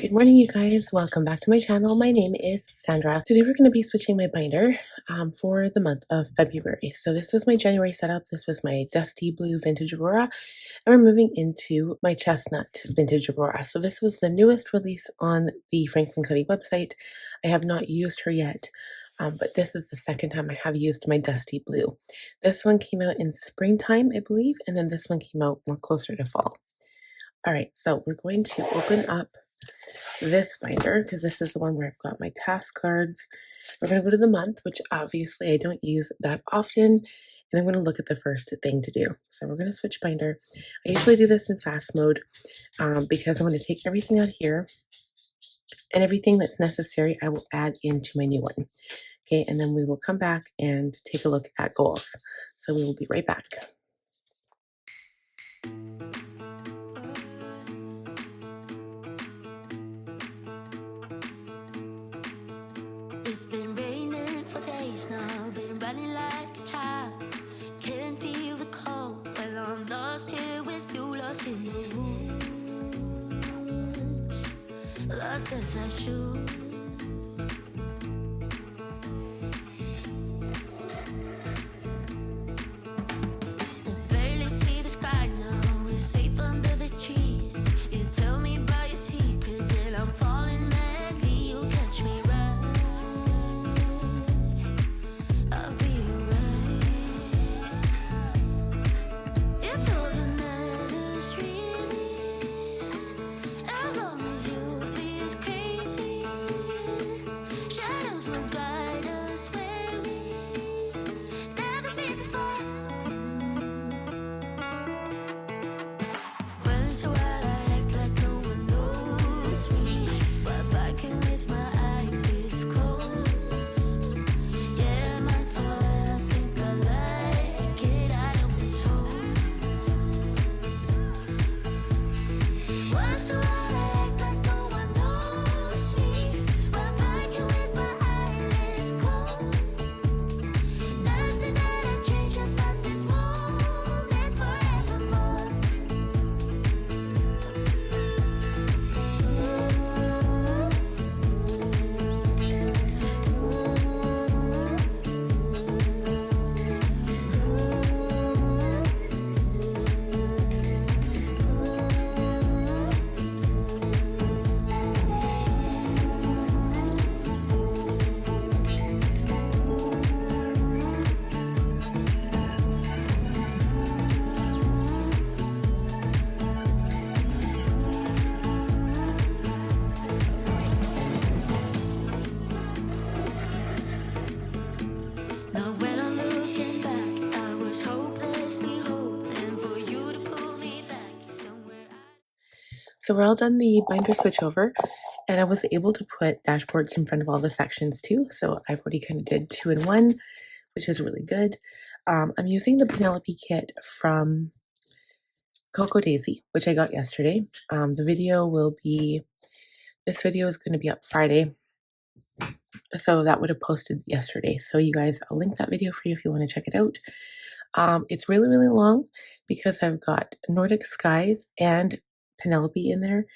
Good morning, you guys. Welcome back to my channel. My name is Sandra. Today we're going to be switching my binder for the month of February. So this was my January setup. This was my dusty blue vintage Aurora, and we're moving into my chestnut vintage Aurora. So this was the newest release on the Franklin Covey website. I have not used her yet, but this is the second time I have used my dusty blue. This one came out in springtime, I believe, and then this one came out more closer to fall. All right, so we're going to open up this binder because this is the one where I've got my task cards. We're going to go to the month, which obviously I don't use that often, and I'm going to look at the first thing to do. So we're going to switch binder. I usually do this in fast mode because I'm going to take everything out here, and everything that's necessary I will add into my new one. Okay, and then we will come back and take a look at goals. So we will be right back. It's been raining for days now, been running like a child. Can't feel the cold, well I'm lost here with you, lost in the woods. Lost as I should. I barely see the sky now, we're safe under the trees. You tell me about your secrets and I'm falling madly, you catch me right. I'll be alright. It's all that matters really, as long as you be as crazy. Shadows will guide us where we've never been before. Once in a while I act like no one knows me, while backing with my eyelids closed. Yeah, my fault, I think I like it, I don't mishold. Once in a while I act like no one knows me, while backing with my eyelids closed. Nothing that I change about this moment forevermore. Now when I'm looking back, I was hopelessly hoping for you to pull me back somewhere. So we're all done the binder switch over, and I was able to put dashboards in front of all the sections too. So I've already kind of did 2 in 1, which is really good. I'm using the Penelope kit from Cocoa Daisy, which I got yesterday. This video is going to be up Friday. So that would have posted yesterday. So you guys, I'll link that video for you if you want to check it out. It's really, really long because I've got Nordic Skies and Penelope in there.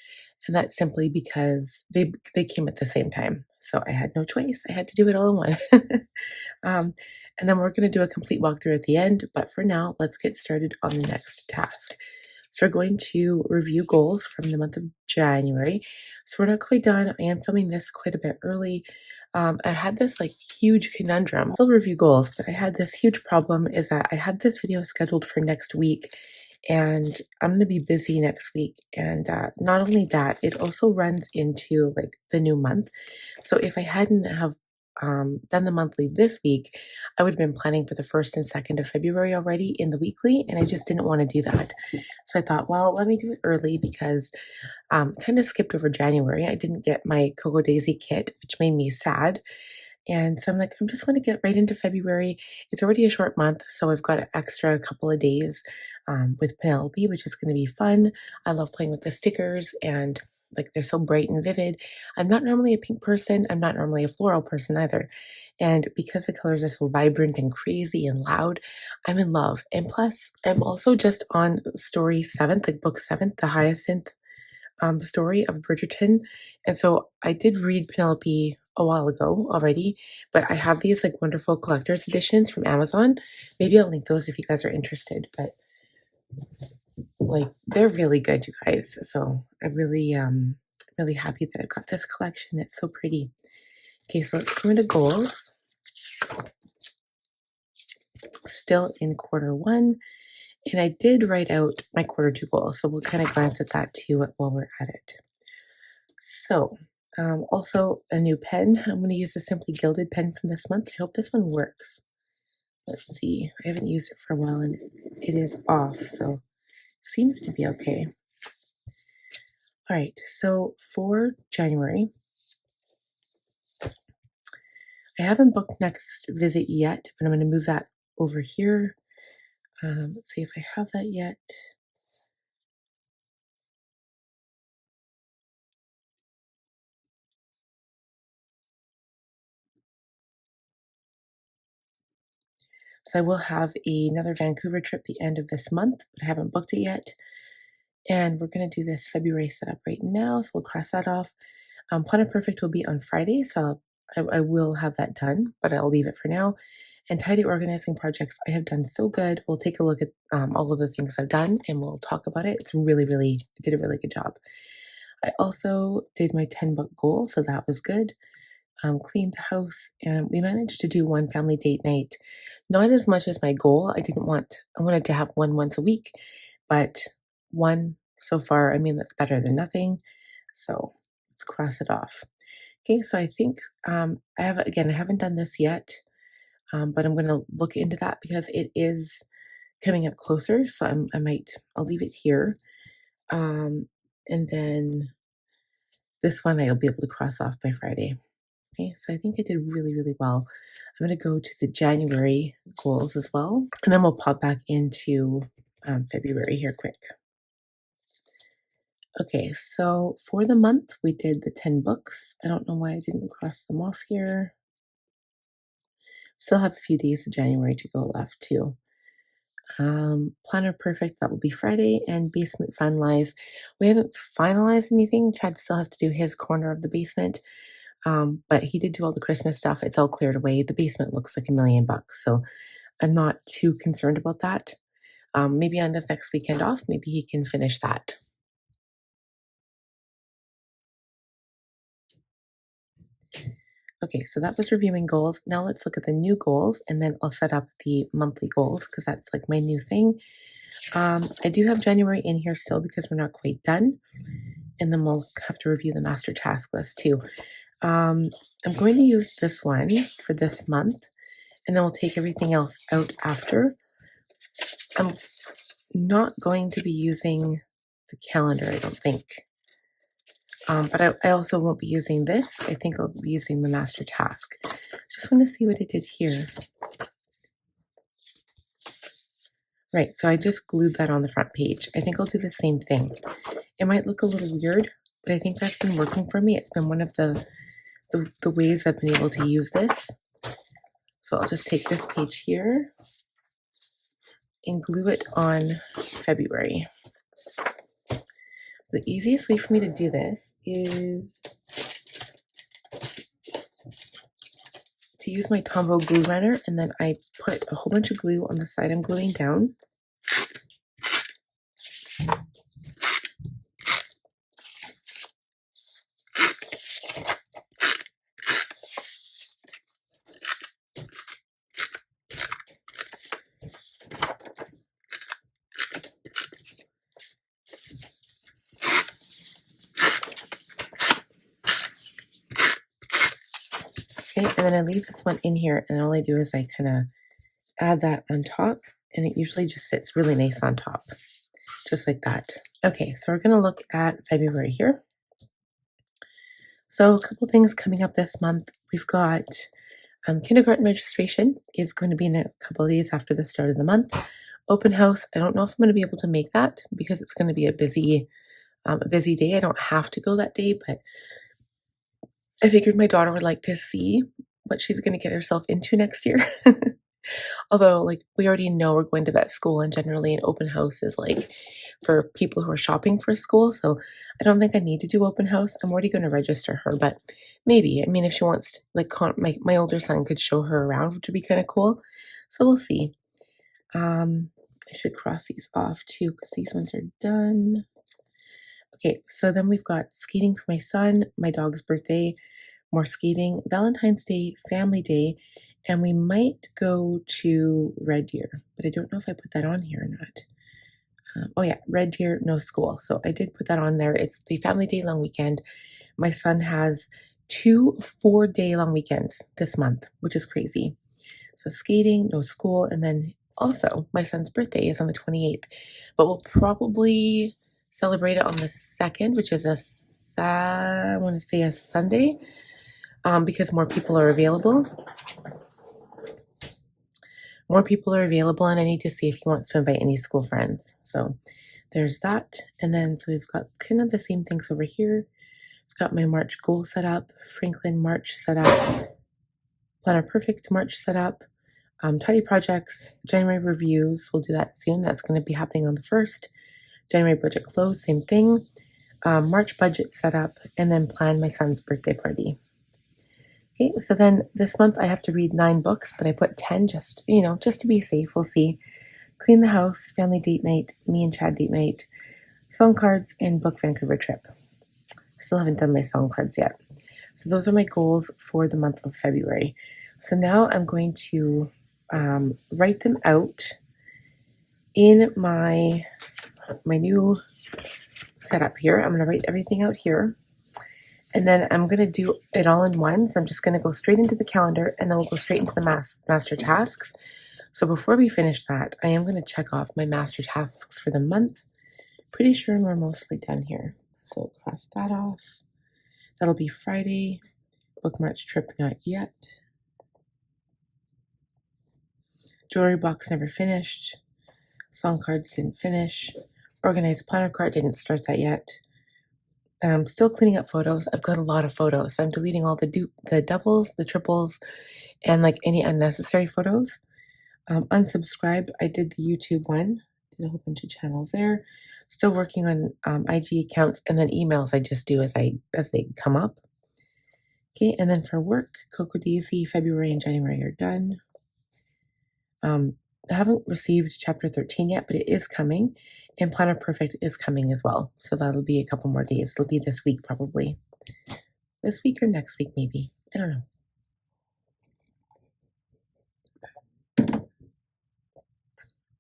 And that's simply because they came at the same time. So I had no choice. I had to do it all in one. And then we're going to do a complete walkthrough at the end. But for now, let's get started on the next task. So we're going to review goals from the month of January. So we're not quite done. I am filming this quite a bit early. I had this like huge conundrum. I'll review goals, but I had this huge problem is that I had this video scheduled for next week, and I'm going to be busy next week. And not only that, it also runs into like the new month. So if I hadn't have done the monthly this week, I would have been planning for the 1st and 2nd of February already in the weekly, and I just didn't want to do that. So I thought, well, let me do it early because kind of skipped over January. I didn't get my Cocoa Daisy kit, which made me sad. And so I'm like, I'm just going to get right into February. It's already a short month, so I've got an extra couple of days with Penelope, which is going to be fun. I love playing with the stickers, and like they're so bright and vivid. I'm not normally a pink person. I'm not normally a floral person either. And because the colors are so vibrant and crazy and loud, I'm in love. And plus, I'm also just on story 7th, like book 7th, the Hyacinth the story of Bridgerton. And so I did read Penelope a while ago already, but I have these like wonderful collector's editions from Amazon. Maybe I'll link those if you guys are interested, but like they're really good, you guys. So I'm really happy that I've got this collection. It's so pretty. Okay, so let's go into goals. We're still in quarter 1. And I did write out my quarter 2 goals, so we'll kind of glance at that too while we're at it. So, also a new pen. I'm going to use a Simply Gilded pen from this month. I hope this one works. Let's see. I haven't used it for a while and it is off, so seems to be okay. All right, so for January, I haven't booked next visit yet, but I'm going to move that over here. Let's see if I have that yet. So I will have another Vancouver trip the end of this month, but I haven't booked it yet. And we're going to do this February setup right now, so we'll cross that off. Planet Perfect will be on Friday, so I will have that done, but I'll leave it for now. And tidy organizing projects I have done so good. We'll take a look at all of the things I've done and we'll talk about it. It's I did a really good job. I also did my 10-book goal, so that was good. Cleaned the house, and we managed to do one family date night. Not as much as my goal. I wanted to have one once a week, but one so far, I mean, that's better than nothing. So let's cross it off. Okay, so I think I haven't done this yet, but I'm going to look into that because it is coming up closer. So I'll leave it here. And then this one I'll be able to cross off by Friday. Okay, so I think I did really, really well. I'm going to go to the January goals as well, and then we'll pop back into February here quick. Okay, so for the month, we did the 10 books. I don't know why I didn't cross them off here. Still have a few days of January to go left too. Planner Perfect, that will be Friday, and Basement Finalized. We haven't finalized anything. Chad still has to do his corner of the basement. But he did do all the Christmas stuff. It's all cleared away. The basement looks like $1 million, so I'm not too concerned about that. Maybe on his next weekend off, maybe he can finish that. Okay, so that was reviewing goals. Now let's look at the new goals, and then I'll set up the monthly goals because that's like my new thing. I do have January in here still because we're not quite done, and then we'll have to review the master task list too. I'm going to use this one for this month, and then we'll take everything else out after. I'm not going to be using the calendar, I don't think. But I also won't be using this. I think I'll be using the master task. Just want to see what I did here. Right, so I just glued that on the front page. I think I'll do the same thing. It might look a little weird, but I think that's been working for me. It's been one of the ways I've been able to use this. So I'll just take this page here and glue it on February. The easiest way for me to do this is to use my Tombow glue runner, and then I put a whole bunch of glue on the side I'm gluing down. Okay, and then I leave this one in here, and all I do is I kind of add that on top, and it usually just sits really nice on top, just like that. Okay, so we're going to look at February here. So a couple things coming up this month. We've got kindergarten registration is going to be in a couple of days after the start of the month. Open house, I don't know if I'm going to be able to make that because it's going to be a busy day. I don't have to go that day, but I figured my daughter would like to see what she's going to get herself into next year. Although, like, we already know we're going to vet school, and generally an open house is like for people who are shopping for school. So I don't think I need to do open house. I'm already going to register her, but maybe. I mean, if she wants to, like, my older son could show her around, which would be kind of cool. So we'll see. I should cross these off too because these ones are done. Okay, so then we've got skating for my son, my dog's birthday, more skating, Valentine's Day, Family Day, and we might go to Red Deer, but I don't know if I put that on here or not. Oh yeah, Red Deer, no school. So I did put that on there. It's the Family Day long weekend. My son has 2 4-day long weekends this month, which is crazy. So skating, no school, and then also my son's birthday is on the 28th, but we'll probably celebrate it on the 2nd, which is I want to say a Sunday, because more people are available. More people are available, and I need to see if he wants to invite any school friends. So there's that. And then, so we've got kind of the same things over here. I've got my March goal set up, Franklin March set up, Planner Perfect March set up, tidy projects, January reviews. We'll do that soon. That's going to be happening on the 1st. January budget close, same thing. March budget set up, and then plan my son's birthday party. Okay, so then this month I have to read 9 books, but I put 10 just to be safe. We'll see. Clean the house, family date night, me and Chad date night, song cards, and book Vancouver trip. Still haven't done my song cards yet. So those are my goals for the month of February. So now I'm going to write them out in my new setup here. I'm going to write everything out here. And then I'm going to do it all in one. So I'm just going to go straight into the calendar, and then we'll go straight into the master tasks. So before we finish that, I am going to check off my master tasks for the month. Pretty sure we're mostly done here. So cross that off. That'll be Friday. Book March trip, not yet. Jewelry box never finished. Song cards didn't finish. Organized planner card, didn't start that yet. I'm still cleaning up photos. I've got a lot of photos. So I'm deleting all the doubles, the triples, and like any unnecessary photos. Unsubscribe. I did the YouTube one. Did a whole bunch of channels there. Still working on IG accounts, and then emails I just do as they come up. Okay, and then for work, Coco Daisy, February and January are done. I haven't received chapter 13 yet, but it is coming. And Planner Perfect is coming as well. So that'll be a couple more days. It'll be this week probably. This week or next week maybe. I don't know.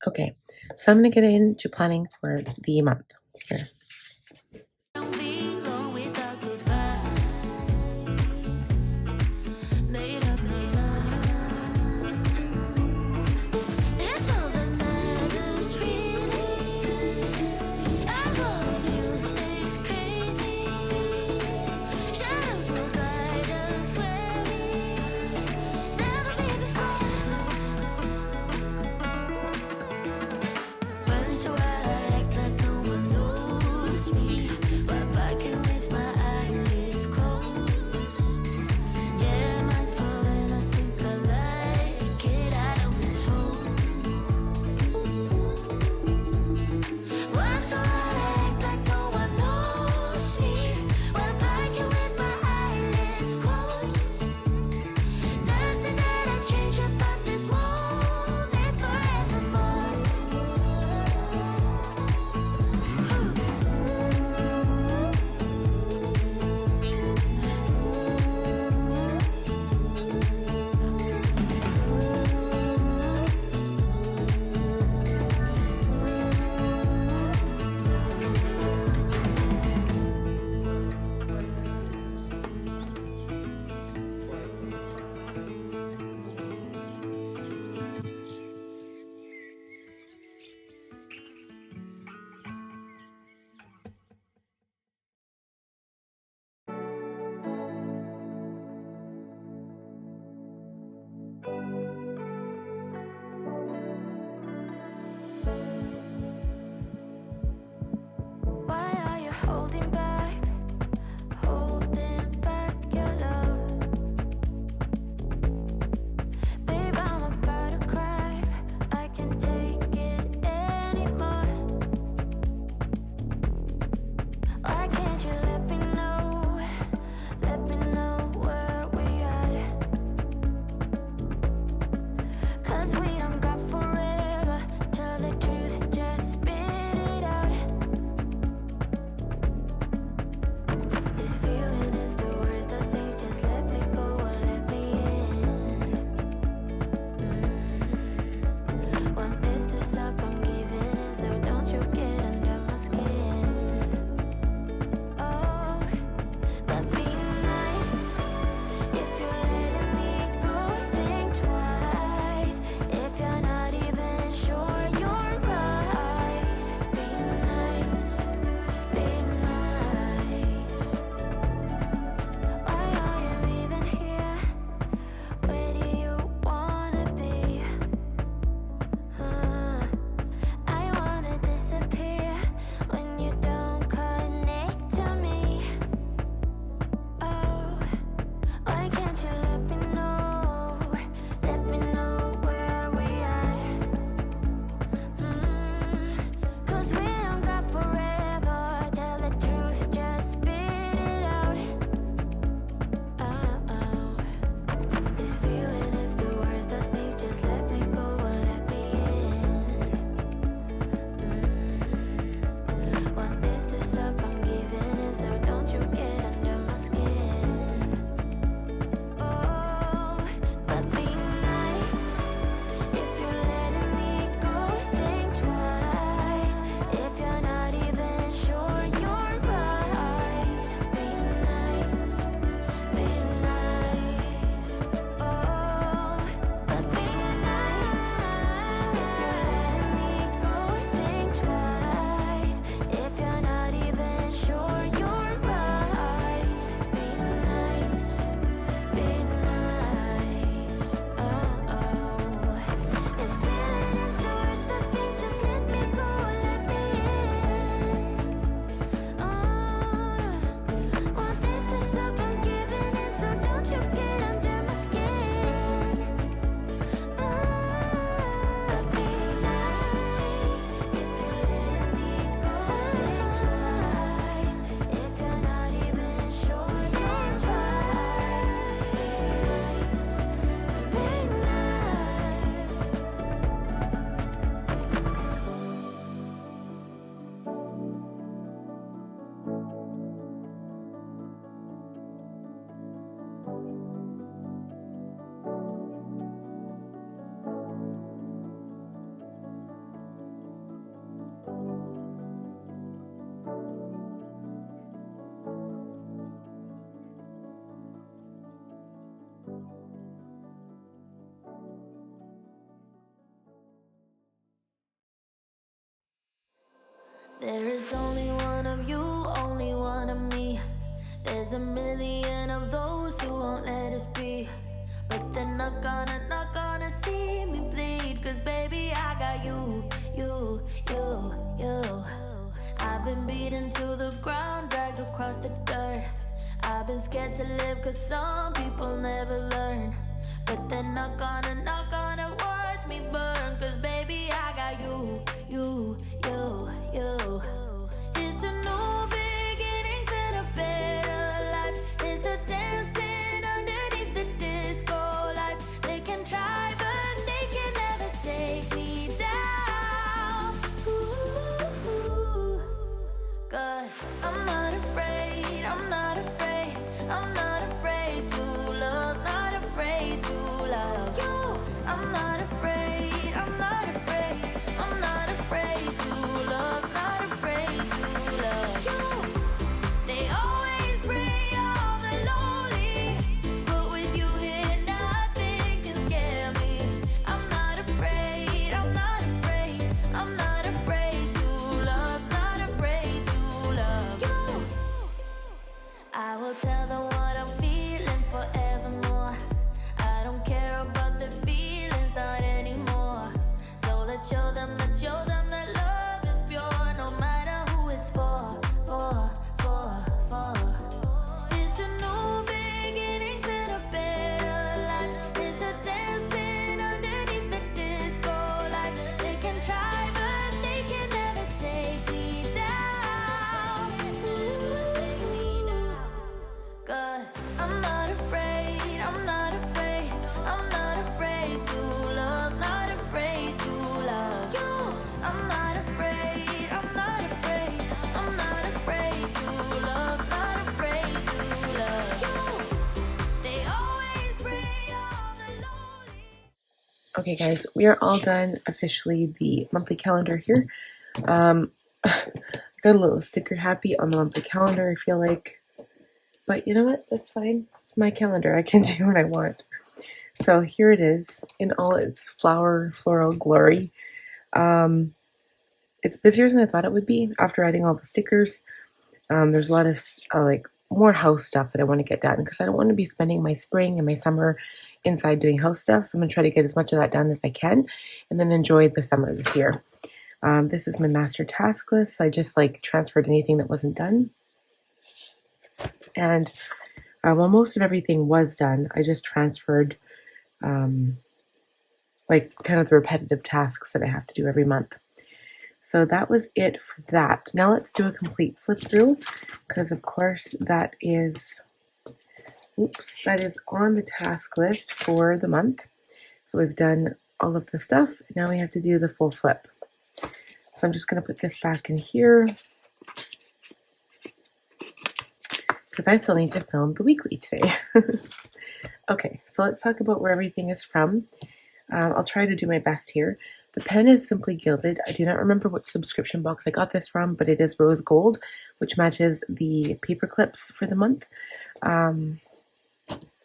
Okay, so I'm going to get into planning for the month here. we don't got forever. Tell the truth, just spit it out. This feeling is the worst of things. Just let me go and let me in. Want this to stop, I'm giving in, so don't you get under my skin. Oh, but be nice. If you're letting me go, think twice. If you're not even sure you're right, be nice, be nice. Why are you even here? Where do you wanna be? I wanna disappear when you don't connect to me. Oh, why can't you let me know? Let me know where we at. 'Cause we don't got forever. Tell the truth, just spit it out. Oh, this feeling is the worst of things. Just let me go and let me in. Want this to stop, I'm giving in, so don't you get under my skin. Oh, but be nice. If you're letting me go, think twice. If you're not even sure you're right, be nice, be nice. Oh, but be nice. If you're letting me go, think twice. If you're not even sure you're right, be nice, be nice. Oh, this feeling is the worst of things. Just let me go and let me in. Want this to stop, I'm giving in, so don't you get under my skin. But be nice. If you're letting me go, think twice. If you're not even sure you're right, be nice, be There is only one of you, only one of me. There's a million of those who won't let us be. But they're not gonna see me bleed. 'Cause baby, I got you. I've been beaten to the ground, dragged across the dirt. I've been scared to live 'cause some people never learn. But they're not gonna watch me burn. 'Cause baby, I got you. It's a new beginnings and a better life. It's the dancing underneath the disco lights. They can try, but they can never take me down. Ooh, 'cause I'm not afraid, I'm not afraid, I'm not afraid to love, not afraid to love you. I'm not afraid, I'm not afraid, I'm not afraid to love, not afraid to love you. They always bring all the lonely, but with you here nothing can scare me. I'm not afraid, I'm not afraid, I'm not afraid to love, not afraid to love you. I will tell them what I'm feeling forevermore. I don't care about the feelings, not anymore. Okay, guys, we are all done officially the monthly calendar here. I got a little sticker happy on the monthly calendar, I feel like. But you know what? That's fine. It's my calendar. I can do what I want. So here it is in all its floral glory. It's busier than I thought it would be after adding all the stickers. There's a lot of like more house stuff that I want to get done because I don't want to be spending my spring and my summer inside doing house stuff. So I'm going to try to get as much of that done as I can and then enjoy the summer this year. This is my master task list. So I just like transferred anything that wasn't done. And while most of everything was done, I just transferred like kind of the repetitive tasks that I have to do every month. So that was it for that. Now let's do a complete flip through because of course that is on the task list for the month. So we've done all of the stuff. Now we have to do the full flip. So I'm just going to put this back in here because I still need to film the weekly today. Okay, so let's talk about where everything is from. I'll try to do my best here. The pen is Simply Gilded. I do not remember what subscription box I got this from, but it is rose gold, which matches the paper clips for the month.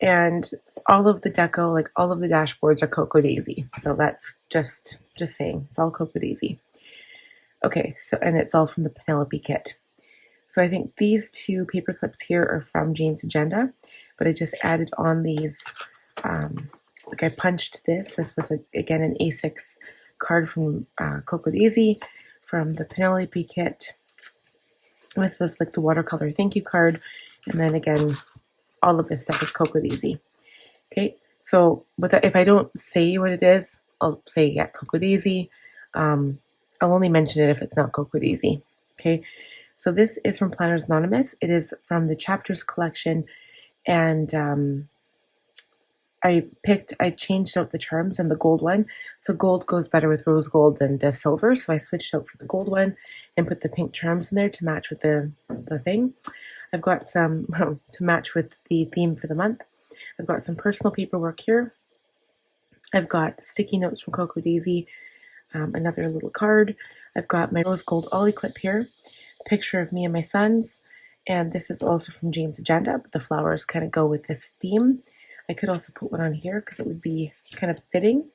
And all of the deco, like all of the dashboards are Cocoa Daisy. So that's just saying, it's all Cocoa Daisy. Okay, so, and it's all from the Penelope kit. So I think these two paper clips here are from Jane's Agenda, but I just added on these, like I punched this. This was, again, an A6 card from Cocoa Daisy from the Penelope kit. This was like the watercolor thank you card. And then again, all of this stuff is Cocoa Daisy. Okay, so if I don't say what it is, I'll say, yeah, Cocoa Daisy. I'll only mention it if it's not Cocoa Daisy. Okay, so this is from Planners Anonymous. It is from the Chapters collection. And I changed out the charms and the gold one. So gold goes better with rose gold than does silver. So I switched out for the gold one and put the pink charms in there to match with the thing. I've got some to match with the theme for the month. I've got some personal paperwork here. I've got sticky notes from Cocoa Daisy, another little card. I've got my rose gold ollie clip here, a picture of me and my sons. And this is also from Jane's Agenda, but the flowers kind of go with this theme. I could also put one on here because it would be kind of fitting.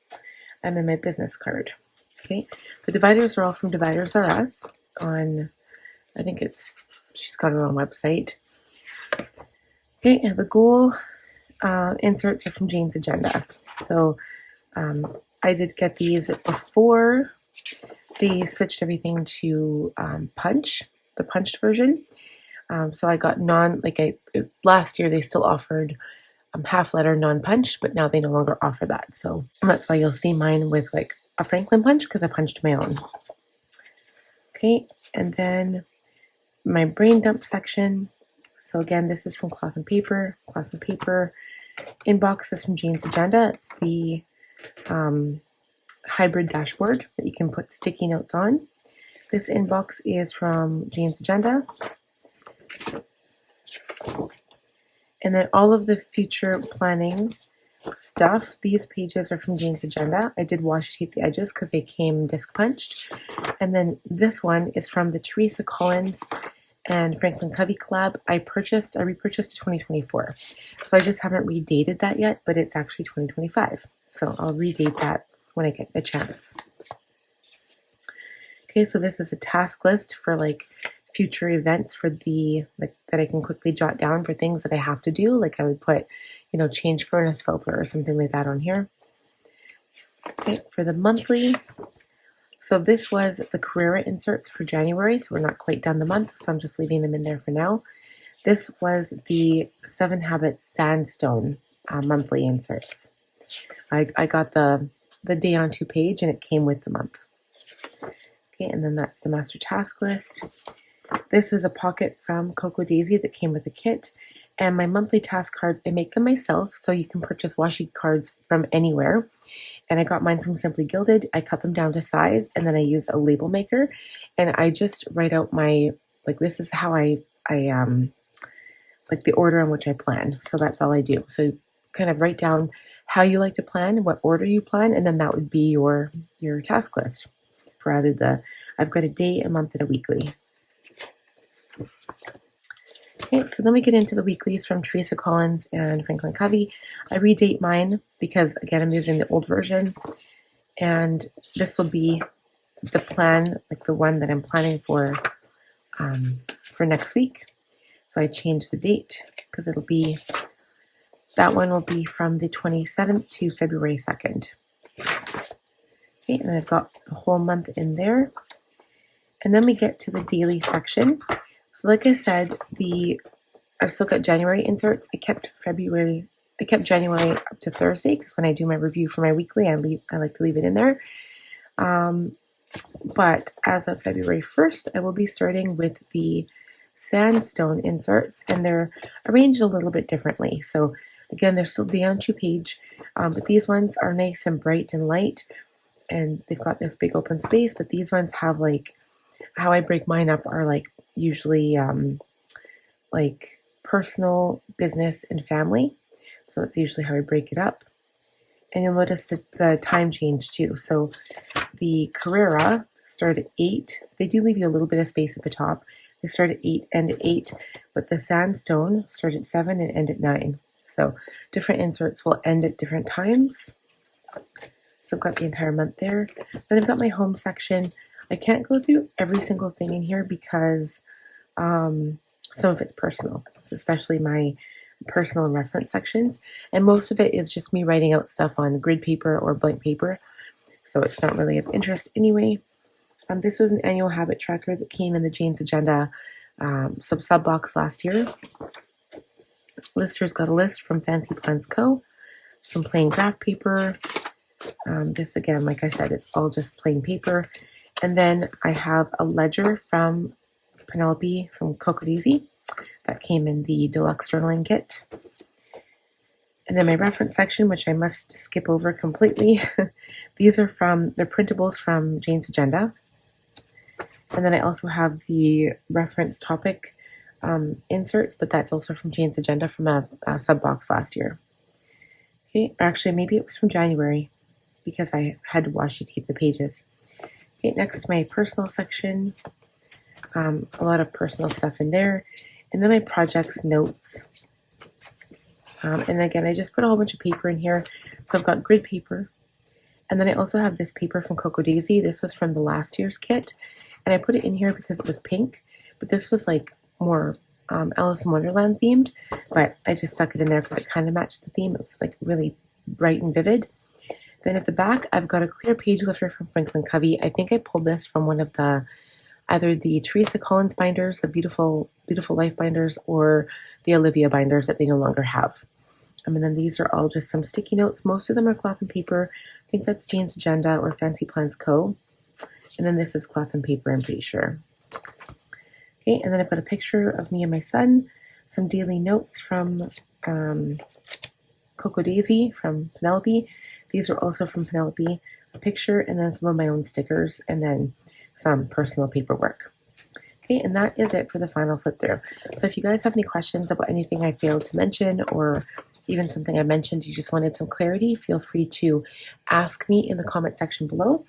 And then my business card. Okay, the dividers are all from Dividers R Us on, I think she's got her own website. Okay, and the goal inserts are from Jane's Agenda. So I did get these before they switched everything to the punched version. So I got last year they still offered half letter non-punch, but now they no longer offer that. So that's why you'll see mine with like a Franklin punch because I punched my own. Okay, and then my brain dump section. So again, this is from Cloth and Paper. Inbox is from Jane's Agenda. It's the hybrid dashboard that you can put sticky notes on. This inbox is from Jane's Agenda. And then all of the future planning stuff, these pages are from Jane's Agenda. I did washi tape the edges because they came disc punched. And then this one is from the Teresa Collins and Franklin Covey collab. I repurchased to 2024. So I just haven't redated that yet, but it's actually 2025. So I'll redate that when I get the chance. Okay, so this is a task list for like future events for that I can quickly jot down for things that I have to do. Like I would put, change furnace filter or something like that on here. Okay, for the monthly. So this was the Carrera inserts for January. So we're not quite done the month. So I'm just leaving them in there for now. This was the 7 Habits Sandstone monthly inserts. I got the day on 2 page and it came with the month. Okay, and then that's the master task list. This is a pocket from Cocoa Daisy that came with a kit. And my monthly task cards, I make them myself, so you can purchase washi cards from anywhere. And I got mine from Simply Gilded. I cut them down to size, and then I use a label maker. And I just write out this is how I like the order in which I plan. So that's all I do. So kind of write down how you like to plan, what order you plan, and then that would be your task list for either the, I've got a day, a month, and a weekly. Okay, so then we get into the weeklies from Teresa Collins and Franklin Covey. I redate mine because, again, I'm using the old version, and this will be the plan, like the one that I'm planning for next week. So I changed the date because it'll be, that one will be from the 27th to February 2nd. Okay, and I've got the whole month in there. And then we get to the daily section. So like I said, I've still got January inserts. I kept January up to Thursday because when I do my review for my weekly, I like to leave it in there. But as of February 1st, I will be starting with the sandstone inserts, and they're arranged a little bit differently. So again, they're still day on 2-page, but these ones are nice and bright and light, and they've got this big open space. But these ones have, like, how I break mine up are like usually like personal, business, and family. So that's usually how I break it up. And you'll notice that the time change too. So the Carrera start at 8. They do leave you a little bit of space at the top. They start at 8, end at 8, but the sandstone start at 7 and end at 9. So different inserts will end at different times. So I've got the entire month there. Then I've got my home section. I can't go through every single thing in here because some of it's personal, especially my personal and reference sections. And most of it is just me writing out stuff on grid paper or blank paper. So it's not really of interest anyway. This was an annual habit tracker that came in the Jane's Agenda sub box last year. Lister's got a list from Fancy Plans Co. Some plain graph paper. This again, like I said, it's all just plain paper. And then I have a ledger from Penelope from Cocodeezy that came in the deluxe journaling kit. And then my reference section, which I must skip over completely. These are they're printables from Jane's Agenda. And then I also have the reference topic inserts, but that's also from Jane's Agenda from a sub box last year. Okay, actually maybe it was from January because I had to washi tape the pages. Okay, next to my personal section, a lot of personal stuff in there. And then my projects notes. And again, I just put a whole bunch of paper in here. So I've got grid paper. And then I also have this paper from Cocodeezy. This was from the last year's kit. And I put it in here because it was pink. But this was like more Alice in Wonderland themed. But I just stuck it in there because it kind of matched the theme. It was like really bright and vivid. Then at the back, I've got a clear page lifter from Franklin Covey. I think I pulled this from one of either the Teresa Collins binders, the Beautiful Life binders, or the Olivia binders that they no longer have. And then these are all just some sticky notes. Most of them are cloth and paper. I think that's Jane's Agenda or Fancy Plans Co. And then this is cloth and paper, I'm pretty sure. Okay, and then I've got a picture of me and my son, some daily notes from Cocodeezy from Penelope. These are also from Penelope, a picture, and then some of my own stickers, and then some personal paperwork. Okay, and that is it for the final flip through. So if you guys have any questions about anything I failed to mention, or even something I mentioned, you just wanted some clarity, feel free to ask me in the comment section below.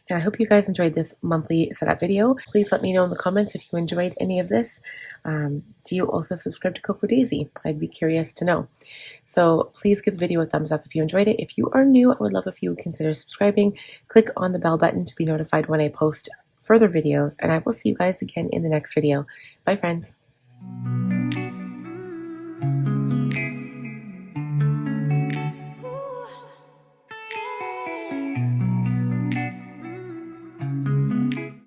And I hope you guys enjoyed this monthly setup video. Please let me know in the comments if you enjoyed any of this. Do you also subscribe to Cocodeezy? I'd be curious to know. So please give the video a thumbs up if you enjoyed it. If you are new, I would love if you would consider subscribing. Click on the bell button to be notified when I post further videos, and I will see you guys again in the next video. Bye, friends.